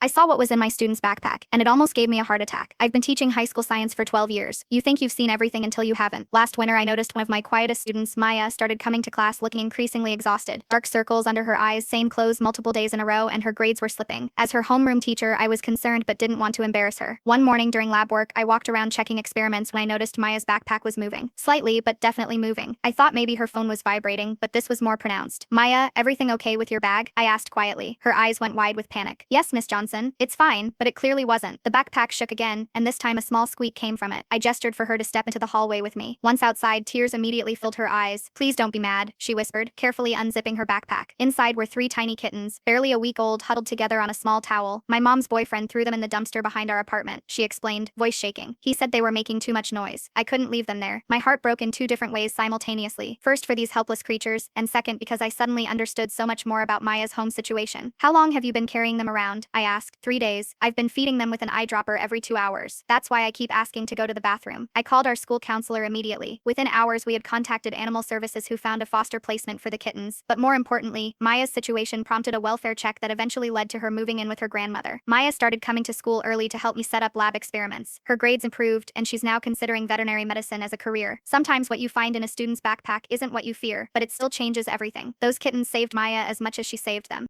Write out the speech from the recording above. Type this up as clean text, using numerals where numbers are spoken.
I saw what was in my student's backpack, and it almost gave me a heart attack. I've been teaching high school science for 12 years. You think you've seen everything until you haven't. Last winter, I noticed one of my quietest students, Maya, started coming to class looking increasingly exhausted. Dark circles under her eyes, same clothes multiple days in a row, and her grades were slipping. As her homeroom teacher, I was concerned but didn't want to embarrass her. One morning during lab work, I walked around checking experiments when I noticed Maya's backpack was moving. Slightly, but definitely moving. I thought maybe her phone was vibrating, but this was more pronounced. Maya, everything okay with your bag? I asked quietly. Her eyes went wide with panic. Yes, Miss Johnson, it's fine, but it clearly wasn't. The backpack shook again, and this time a small squeak came from it. I gestured for her to step into the hallway with me. Once outside, tears immediately filled her eyes. Please don't be mad, she whispered, carefully unzipping her backpack. Inside were three tiny kittens, barely a week old, huddled together on a small towel. My mom's boyfriend threw them in the dumpster behind our apartment, she explained, voice shaking. He said they were making too much noise. I couldn't leave them there. My heart broke in two different ways simultaneously. First for these helpless creatures, and second because I suddenly understood so much more about Maya's home situation. How long have you been carrying them around? I asked. 3 days. I've been feeding them with an eyedropper every 2 hours. That's why I keep asking to go to the bathroom. I called our school counselor immediately. Within hours, we had contacted animal services who found a foster placement for the kittens. But more importantly, Maya's situation prompted a welfare check that eventually led to her moving in with her grandmother. Maya started coming to school early to help me set up lab experiments. Her grades improved, and she's now considering veterinary medicine as a career. Sometimes what you find in a student's backpack isn't what you fear, but it still changes everything. Those kittens saved Maya as much as she saved them.